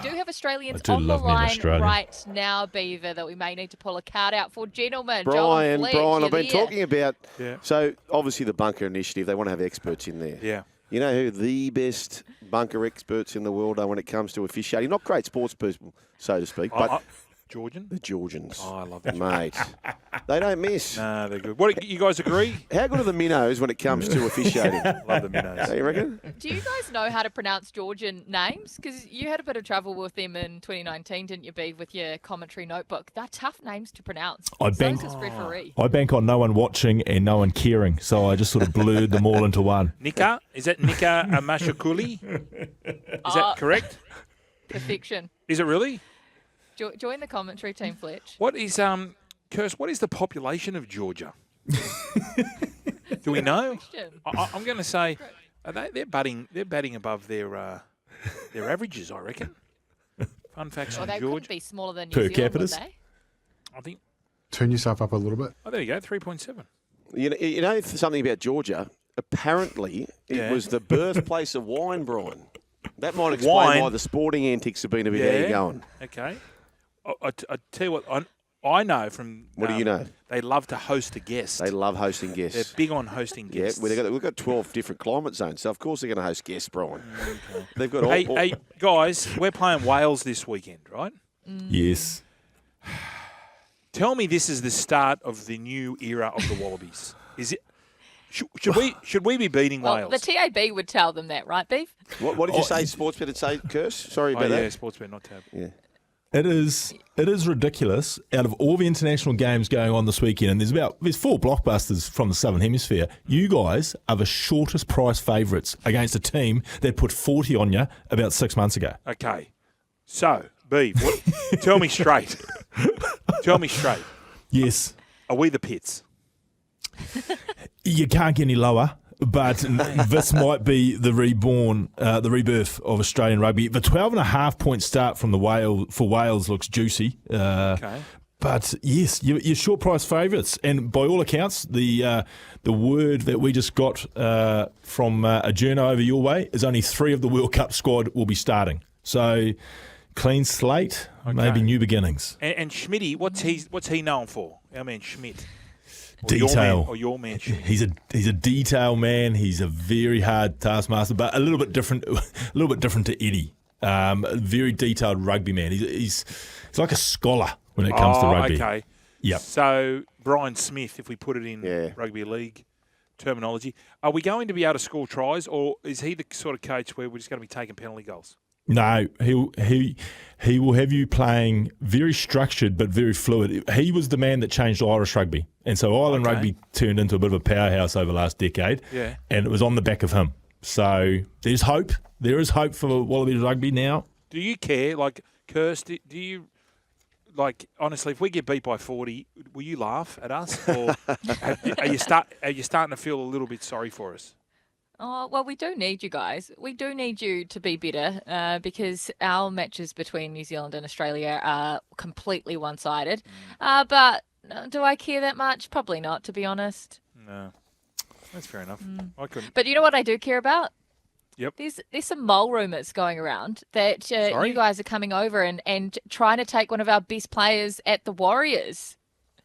do have Australians do on the love me an line Australian. right now, Beaver, that we may need to pull a card out for. Gentlemen, Joel Brian, and Fletch, I've you're been there. talking about. Yeah. So obviously the bunker initiative, they want to have experts in there. Yeah. You know who the best bunker experts in the world are when it comes to officiating? Not great sports people, so to speak, but Georgian? the Georgians. Oh, I love that. Mate, they don't miss. No, they're good. What, you guys agree? How good are the minnows when it comes to officiating? Love the minnows. You reckon? Do you guys know how to pronounce Georgian names? Because you had a bit of trouble with them in 2019, didn't you, Beav, with your commentary notebook? They're tough names to pronounce. I So bank- is referee. I bank on no one watching and no one caring, so I just sort of blurred them all into one. Nika? Is that Nika Amashakuli? Is that correct? Perfection. Is it really? Join the commentary team, Fletch. What is Kirst? What is the population of Georgia? Do we know? Question. I'm going to say they're batting above their averages. I reckon. Fun facts Well, on they Georgia. couldn't be smaller than New Per Zealand, would capitas? they? I think. Turn yourself up a little bit. Oh, there you go. 3.7. You know something about Georgia? Apparently, it was the birthplace of wine, Brian. That might explain Wine? why the sporting antics have been a bit how you going. Okay. I tell you what. I know from. What do you know? They love to host a guest. They love hosting guests. They're big on hosting Yeah, guests. well, we've got 12 different climate zones, so of course they're going to host guests, Brian. Okay. They've got all. Hey, guys, we're playing Wales this weekend, right? Yes. Tell me this is the start of the new era of the Wallabies. Is it? Should we be beating Well, Wales? the TAB would tell them that, right, Beav? What did you say, Sportsbet had say, Kirst? Sorry about yeah, that. Sportsbet, not tab. Yeah. It is ridiculous. Out of all the international games going on this weekend, and there's 4 blockbusters from the Southern Hemisphere, you guys are the shortest price favourites against a team that put 40 on you about 6 months ago. Okay. So, Beav, tell me straight. Tell me straight. Yes. Are we the Pits? You can't get any lower, but this might be the rebirth of Australian rugby. The 12.5 point start from for Wales looks juicy. Okay. But yes, you're short price favourites, and by all accounts, the word that we just got from a journo over your way is only 3 of the World Cup squad will be starting. So clean slate, maybe new beginnings. And Schmitty, what's he known for? Our man Schmidt. Detail. Your man Schmidt. He's a detail man. He's a very hard taskmaster, but a little bit different to Eddie. A very detailed rugby man. He's like a scholar when it comes to rugby. Okay. Yep. So Brian Smith, if we put it in rugby league terminology, are we going to be able to score tries, or is he the sort of coach where we're just going to be taking penalty goals? No, he will have you playing very structured but very fluid. He was the man that changed Irish rugby, and so Ireland rugby turned into a bit of a powerhouse over the last decade. Yeah. And it was on the back of him. So there's hope. There is hope for Wallabies rugby now. Do you care, like Kirst? Do you honestly? If we get beat by 40, will you laugh at us, or are you starting to feel a little bit sorry for us? Oh, well, we do need you guys. We do need you to be better because our matches between New Zealand and Australia are completely one-sided. But do I care that much? Probably not, to be honest. No, that's fair enough. I couldn't. But you know what I do care about? Yep. There's some mole rumours going around that you guys are coming over and trying to take one of our best players at the Warriors.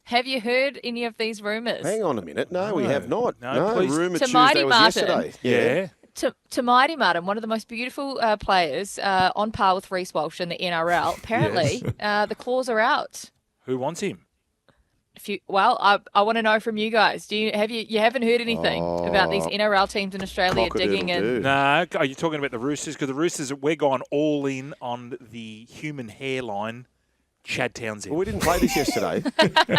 Have you heard any of these rumours? Hang on a minute. No, we have not. No, please. Rumour Te Tuesday Maire was Martin. yesterday. Yeah. Te Maire Martin, one of the most beautiful players, on par with Reece Walsh in the NRL. Apparently, the claws are out. Who wants him? I want to know from you guys. You haven't heard anything about these NRL teams in Australia digging in? No, are you talking about the Roosters? Because the Roosters, we're gone all in on the human hairline, Chad Townsend. Well, we didn't play this yesterday.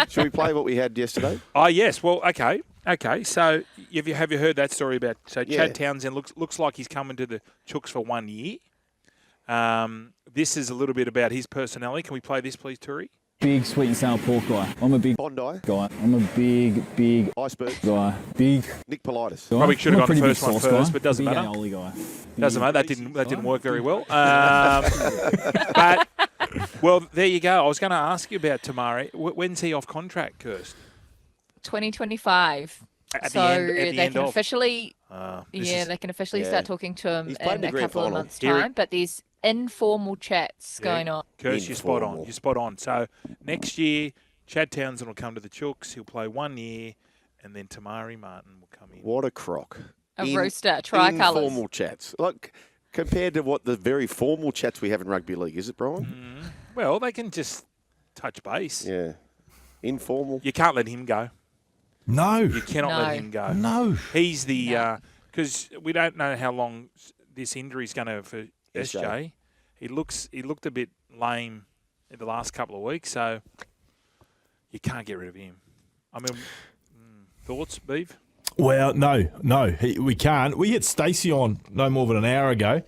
Should we play what we had yesterday? Oh, yes. Well, okay. So have you heard that story about Chad Townsend looks like he's coming to the Chooks for 1 year. This is a little bit about his personality. Can we play this, please, Turi? Big sweet and sour pork guy. I'm a big Bondi guy. I'm a big iceberg guy. Big Nick Politis. guy. Probably should have I'm a gone the pretty first big one sauce first, guy. but doesn't big matter. aioli guy. Doesn't matter. That didn't work very well. But well, there you go. I was going to ask you about Te Maire. When's he off contract, Kirst? 2025. At so the end they can of? officially, This is- they can officially start talking to him He's played in in the a grand couple of final. months' time. But there's informal chats going on. Kirst, you're spot on. Informal. You're spot on. So next year, Chad Townsend will come to the Chooks. He'll play 1 year, and then Te Maire Martin will come in. What a crock. A rooster, tricolours. Informal chats. Like, compared to what the very formal chats we have in rugby league, is it, Brian? Well, they can just touch base. Yeah. Informal. You can't let him go. No. You cannot No. let him go. No. He's the because we don't know how long this injury is going to for SJ. He looked a bit lame in the last couple of weeks, so you can't get rid of him. I mean, thoughts, Beav? Well, no, we can't. We had Stacey on no more than an hour ago,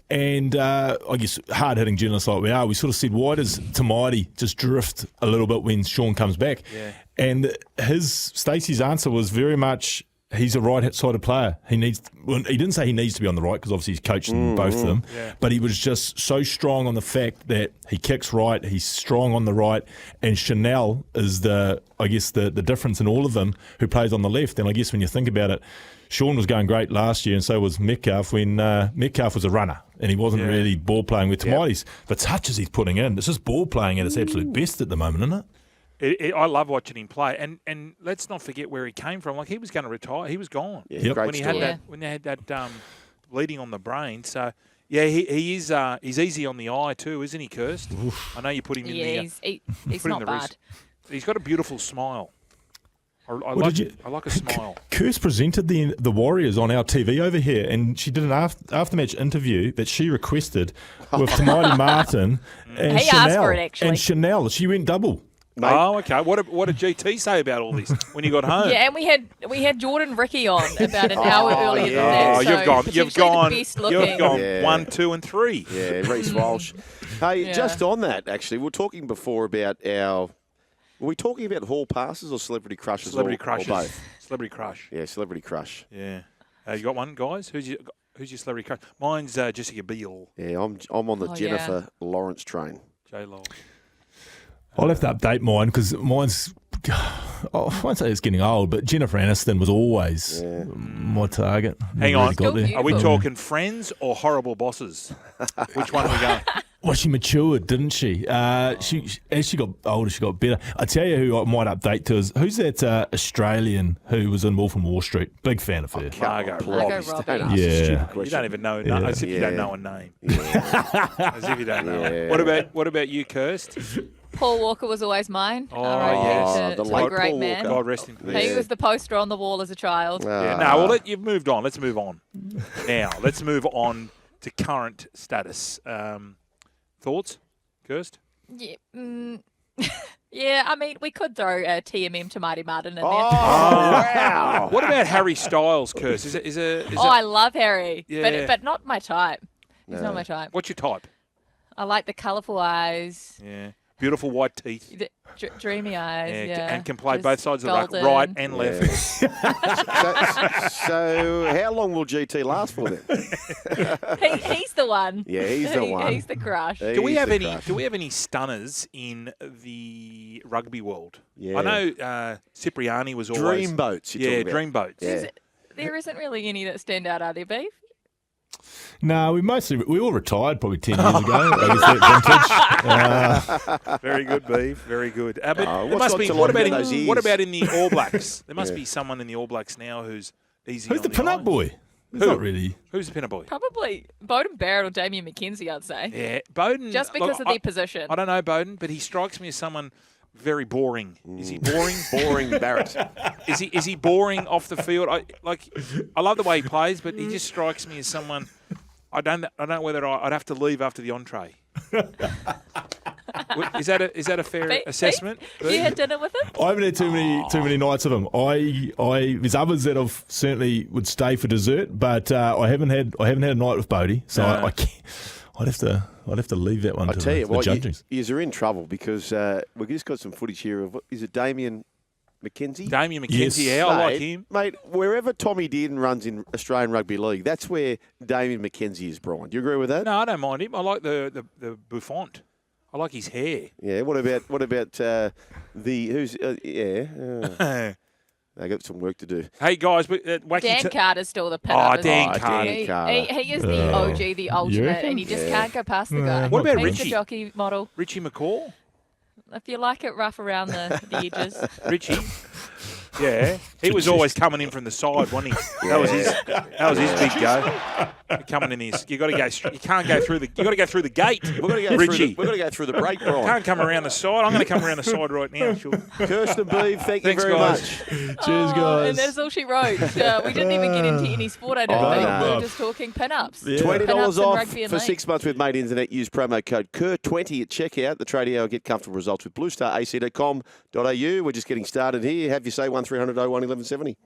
and I guess hard-hitting journalists like we are, we sort of said, why does Te Maire just drift a little bit when Sean comes back? Yeah. And Stacey's answer was very much, he's a right-sided player. He didn't say he needs to be on the right because obviously he's coached in both of them, but he was just so strong on the fact that he kicks right, he's strong on the right, and Chanel is the difference in all of them who plays on the left. And I guess when you think about it, Sean was going great last year, and so was Metcalf when Metcalf was a runner and he wasn't really ball playing with Te Maire's. The touches he's putting in, it's just ball playing at its absolute best at the moment, isn't it? I love watching him play, and let's not forget where he came from. Like, he was going to retire, he was gone. Yeah, great when he story. had that bleeding on the brain. So yeah, he is. He's easy on the eye too, isn't he, Kirst? I know you put him in there. He's not bad. He's got a beautiful smile. I like a smile. Kirst presented the Warriors on our TV over here, and she did an after-match interview that she requested with Te Maire Martin and He Chanel. asked for it, actually. And Chanel, she went double. Mate. Oh, okay. What did GT say about all this when you got home? Yeah, and we had Jordan Ricky on about an hour earlier than Oh, that. So you've potentially gone the best looking. 1, 2, and 3. Yeah, Reece Walsh. Hey, Yeah. just on that, actually, we were talking before about Were we talking about hall passes or celebrity crushes? Celebrity or crushes. both? Celebrity crush. Yeah, celebrity crush. Yeah. You got one, guys? Who's your celebrity crush? Mine's Jessica Biel. Yeah, I'm on the Oh, Jennifer Lawrence train. J-Lo. I'll have to update mine because mine's, I won't say it's getting old, but Jennifer Aniston was always my target. Hang Never on. got there. Are we Beautiful. talking friends or horrible bosses? Which one are we going? Well, she matured, didn't she? As she got older, she got better. I tell you who I might update to is, who's that Australian who was in Wolf and Wall Street? Big fan of her. Margot Robbie. Don't ask Yeah. a stupid You question. don't even know. Yeah. As if you don't know a name. As if you don't know. Yeah. What about you, Kirst? Paul Walker was always mine. Oh, R.I.P. yes. to The a late great Paul man. Walker. God rest in peace. He was the poster on the wall as a child. Yeah, no, well, you've moved on. Let's move on. Now, let's move on to current status. Thoughts, Kirst? Yeah, yeah, I mean, we could throw TMM Te Maire Martin in there. Oh, wow. What about Harry Styles, Kirst? I love Harry, Yeah. but not my type. He's No. not my type. What's your type? I like the colourful eyes, Yeah, beautiful white teeth. the dreamy eyes, yeah. And can play Just both sides of the golden. ruck, right and left. So how long will GT last for then? He's the one. Yeah, he's the one. He's the crush. Do we He's have the any? crush. Do we have any stunners in the rugby world? Yeah. I know Cipriani was always Dreamboats? you're talking about. dreamboats. Yeah. There isn't really any that stand out, are there, Beav? No, we all retired probably 10 years ago. I guess that vintage. Very good, Beav. Very good. But there what's must not be. to What like about about those what ears? about in the All Blacks? There must Yeah. be someone in the All Blacks now who's easy. Who's on the eye. pin-up boy? He's Who? not really. Who's the pin-up boy? Probably Bowden Barrett or Damien McKenzie, I'd say. Yeah, Bowden. Just because of their position. I don't know Bowden, but he strikes me as someone very boring. Is he boring? Boring Barrett. Is he boring off the field? I love the way he plays, but he just strikes me as someone. I don't know whether I'd have to leave after the entree. Is that a fair Beav, assessment? You had dinner with him? I haven't had too many nights of him. There's others that I've certainly would stay for dessert, but I haven't had a night with Bodie, so No. I can't. I'd have to leave that one I to tell you the what, judges. you're in trouble because we've just got some footage here of, is it Damien McKenzie? Damien McKenzie, Yes. yeah, I like Mate, him. Mate, wherever Tommy Dearden runs in Australian Rugby League, that's where Damien McKenzie is, Brian. Do you agree with that? No, I don't mind him. I like the bouffant. I like his hair. Yeah. What about the who's They got some work to do. Hey, guys, Wacky Dan Carter's still the pin-up. Dan isn't he? Carter. Dan Carter. He is the OG, the ultimate, reckon? and you just can't go past the guy. What about He's Richie? the jockey model. Richie McCaw? If you like it rough around the edges. Richie? Yeah. He was always coming in from the side, wasn't he? That was his big go. Coming in his. You got to go. You can't go through the. You got to go through the gate. We've got to go Richie. We've got to go through the break, Brian. Can't come around the side. I'm going to come around the side right now. Sure. Kirst and Beav, thank Thanks, you very guys. much. Cheers, guys. And that's all she wrote. We didn't even get into any sport, I don't think. no. We were just talking pin-ups. Yeah. $20 Pin-ups and off rugby and for league. 6 months with Mate Internet. Use promo code KER20 at checkout. The tradie hour, get comfortable results with bluestarac.com.au. We're just getting started here. Have you say 1300 01 1170.